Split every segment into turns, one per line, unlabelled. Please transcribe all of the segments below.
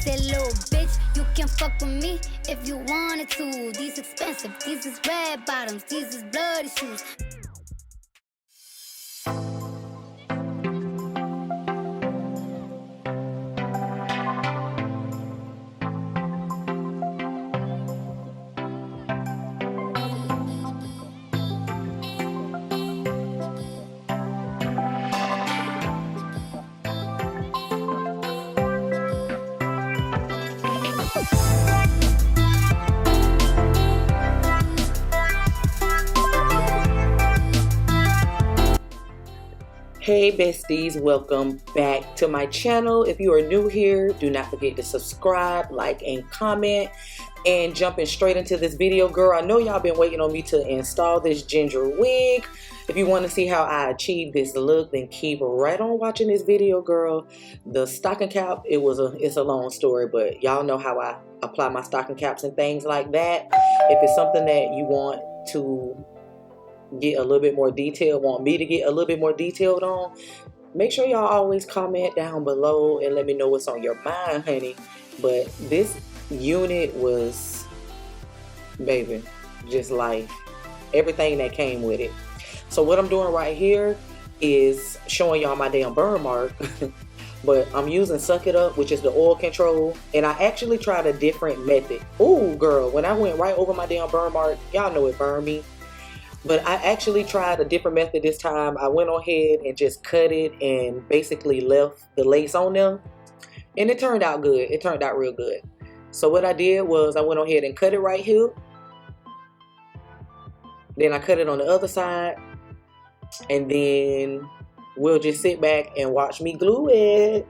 said, little bitch, you can fuck with me if you wanted to. These expensive, these is red bottoms, these is bloody shoes.
Hey besties, welcome back to my channel. If you are new here, do not forget to subscribe, like, and comment. And jumping straight into this video, girl, I know y'all been waiting on me to install this ginger wig. If you want to see how I achieved this look, then keep right on watching this video, girl. The stocking cap, it's a long story, but y'all know how I apply my stocking caps and things like that. If it's something that you want to get a little bit more detailed, want me to get a little bit more detailed on, make sure y'all always comment down below and let me know what's on your mind, honey. But this unit was, baby, just life. Everything that came with it. So what I'm doing right here is showing y'all my damn burn mark. But I'm using Suck It Up, which is the oil control. And I actually tried a different method. Ooh, girl, when I went right over my damn burn mark, y'all know it burned me. But I actually tried a different method this time. I went ahead and just cut it and basically left the lace on them. And it turned out good. It turned out real good. So what I did was I went ahead and cut it right here. Then I cut it on the other side. And then we'll just sit back and watch me glue it.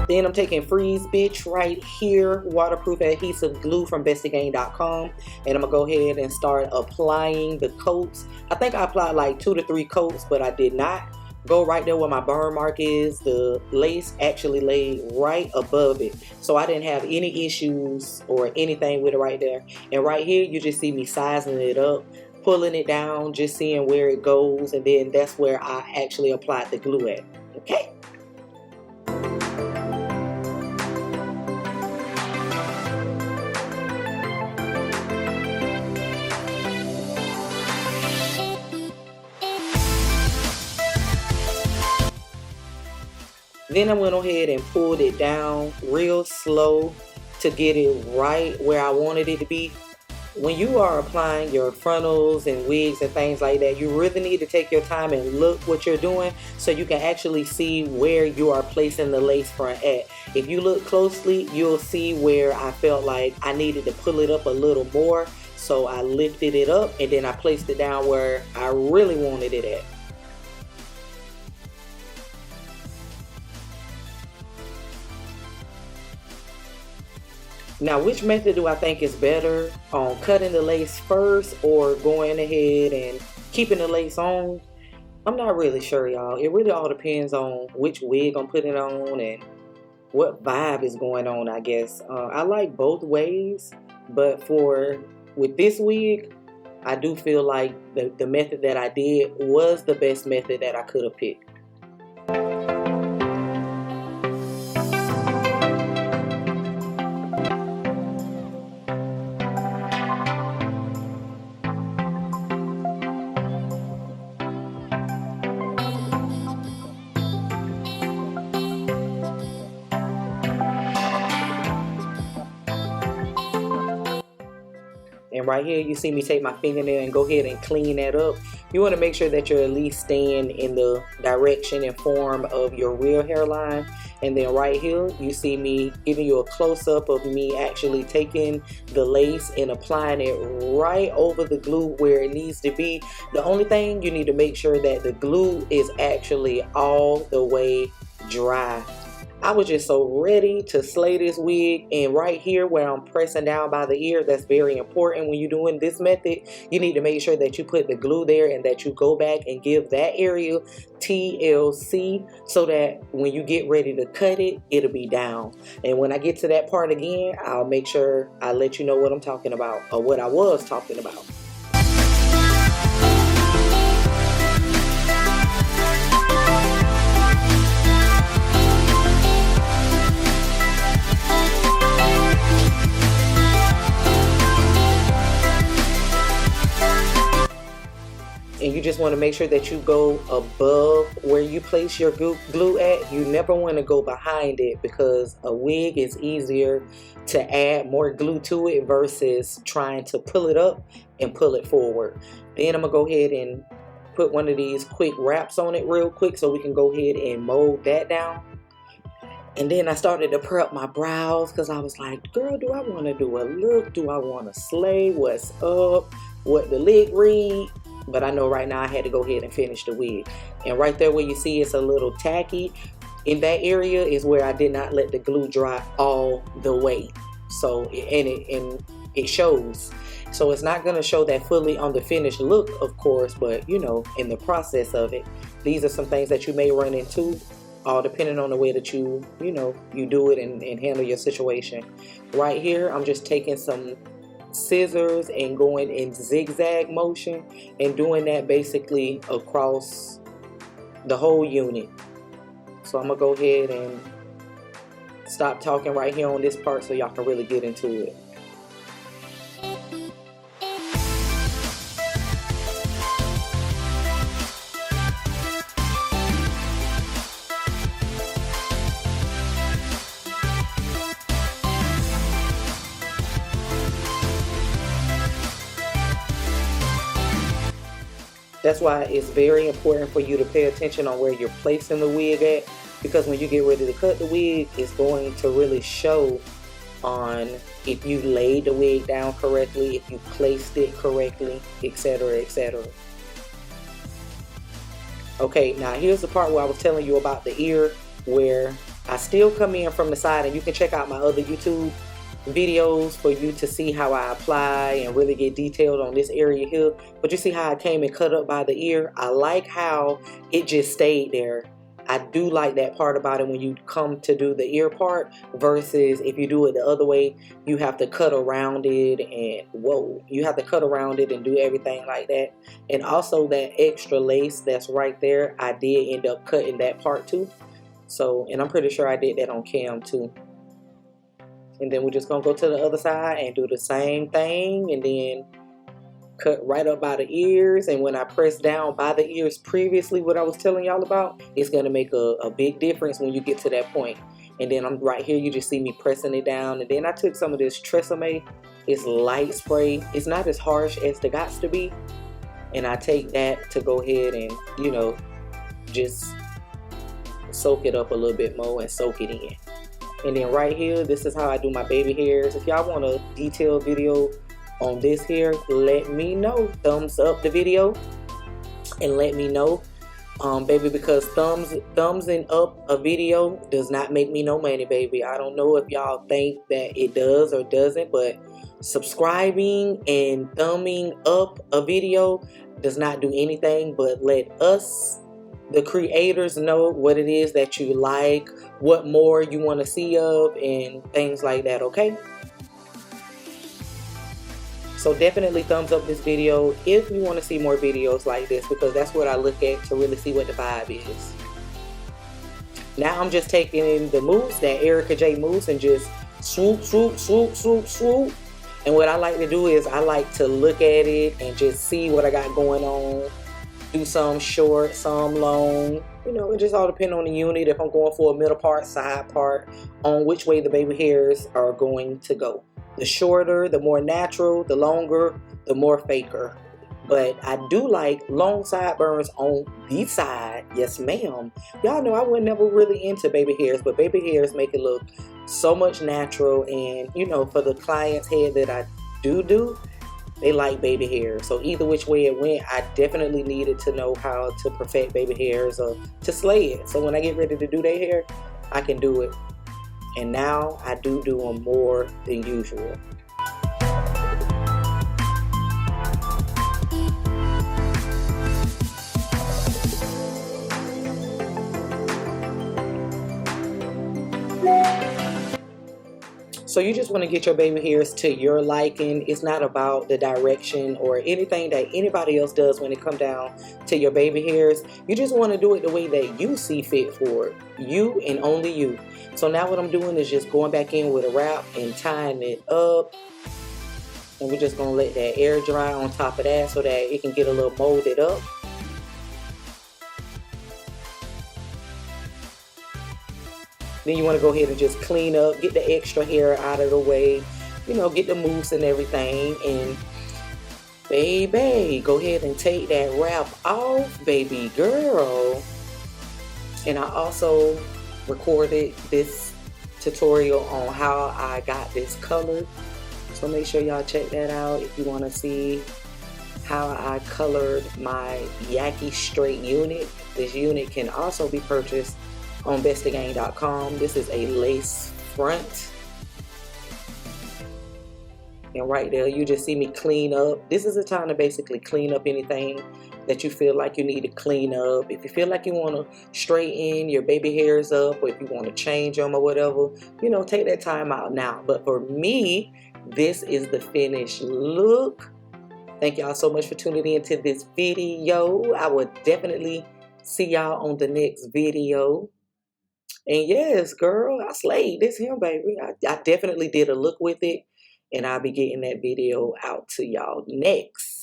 Then I'm taking Freeze Bitch right here, waterproof adhesive glue from Bestiegang.com, and I'm gonna go ahead and start applying the coats. I think I applied like 2 to 3 coats, but I did not go right there where my burn mark is. The lace actually laid right above it, so I didn't have any issues or anything with it right there. And right here, you just see me sizing it up, pulling it down, just seeing where it goes, and then that's where I actually applied the glue at. Okay. Then I went ahead and pulled it down real slow to get it right where I wanted it to be. When you are applying your frontals and wigs and things like that, you really need to take your time and look what you're doing so you can actually see where you are placing the lace front at. If you look closely, you'll see where I felt like I needed to pull it up a little more. So I lifted it up and then I placed it down where I really wanted it at. Now, which method do I think is better, on cutting the lace first or going ahead and keeping the lace on? I'm not really sure, y'all. It really all depends on which wig I'm putting on and what vibe is going on, I guess. I like both ways, but with this wig, I do feel like the method that I did was the best method that I could have picked. And right here, you see me take my fingernail and go ahead and clean that up. You want to make sure that you're at least staying in the direction and form of your real hairline. And then right here, you see me giving you a close-up of me actually taking the lace and applying it right over the glue where it needs to be. The only thing, you need to make sure that the glue is actually all the way dry. I was just so ready to slay this wig, and right here where I'm pressing down by the ear, that's very important when you're doing this method. You need to make sure that you put the glue there and that you go back and give that area TLC so that when you get ready to cut it, it'll be down. And when I get to that part again, I'll make sure I let you know what I'm talking about, or what I was talking about. and you just want to make sure that you go above where you place your glue at. You never want to go behind it, because a wig is easier to add more glue to it versus trying to pull it up and pull it forward. Then I'm gonna go ahead and put one of these quick wraps on it real quick so we can go ahead and mold that down. And then I started to prep my brows, because I was like, girl, do I want to do a look? Do I want to slay? What's up? What the lick read? But I know right now I had to go ahead and finish the wig. And right there where you see it's a little tacky, in that area is where I did not let the glue dry all the way. So, and it shows. So it's not going to show that fully on the finished look, of course, but you know, in the process of it, these are some things that you may run into, all depending on the way that you do it and handle your situation. Right here, I'm just taking some scissors and going in zigzag motion and doing that basically across the whole unit. So I'm gonna go ahead and stop talking right here on this part so y'all can really get into it. That's why it's very important for you to pay attention on where you're placing the wig at, because when you get ready to cut the wig, it's going to really show on if you laid the wig down correctly, if you placed it correctly, etc., etc. Okay, now here's the part where I was telling you about the ear, where I still come in from the side, and you can check out my other YouTube videos for you to see how I apply and really get detailed on this area here. But you see how I came and cut up by the ear? I like how it just stayed there. I do like that part about it when you come to do the ear part, versus if you do it the other way, you have to cut around it, and you have to cut around it and do everything like that. And also that extra lace that's right there, I did end up cutting that part too. So, and I'm pretty sure I did that on cam too. And then we're just going to go to the other side and do the same thing, and then cut right up by the ears. And when I press down by the ears previously, what I was telling y'all about, it's going to make a big difference when you get to that point. And then I'm right here, you just see me pressing it down. And then I took some of this Tresemme. It's light spray. It's not as harsh as the Gots to be. And I take that to go ahead and, you know, just soak it up a little bit more and soak it in. And then right here, this is how I do my baby hairs. If y'all want a detailed video on this here, let me know. Thumbs up the video and let me know, baby, because thumbsing up a video does not make me no money, baby. I don't know if y'all think that it does or doesn't, but subscribing and thumbing up a video does not do anything but let us, the creators, know what it is that you like, what more you want to see of, and things like that, okay? So definitely thumbs up this video if you want to see more videos like this, because that's what I look at to really see what the vibe is. Now I'm just taking in the moves, that Erica J moves, and just swoop, swoop, swoop, swoop, swoop. And what I like to do is I like to look at it and just see what I got going on. Do some short, some long, you know, it just all depends on the unit. If I'm going for a middle part, side part, on which way the baby hairs are going to go. The shorter, the more natural, the longer, the more faker. But I do like long sideburns on the side. Yes, ma'am. Y'all know I was never really into baby hairs, but baby hairs make it look so much natural. And, you know, for the client's head that I do, they like baby hair. So either which way it went, I definitely needed to know how to perfect baby hairs or to slay it. So when I get ready to do their hair, I can do it. And now I do them more than usual. So you just want to get your baby hairs to your liking. It's not about the direction or anything that anybody else does when it comes down to your baby hairs. You just want to do it the way that you see fit for it. You and only you. So now what I'm doing is just going back in with a wrap and tying it up. And we're just going to let that air dry on top of that so that it can get a little molded up. Then you want to go ahead and just clean up, get the extra hair out of the way, you know, get the mousse and everything. And baby, go ahead and take that wrap off, baby girl. And I also recorded this tutorial on how I got this color. So make sure y'all check that out if you want to see how I colored my Yaki straight unit. This unit can also be purchased on Bestiegang.com. This is a lace front. And right there, you just see me clean up. This is a time to basically clean up anything that you feel like you need to clean up. If you feel like you want to straighten your baby hairs up, or if you want to change them or whatever, you know, take that time out now. But for me, this is the finished look. Thank y'all so much for tuning into this video. I will definitely see y'all on the next video. And yes, girl, I slayed this him, baby. I definitely did a look with it. And I'll be getting that video out to y'all next.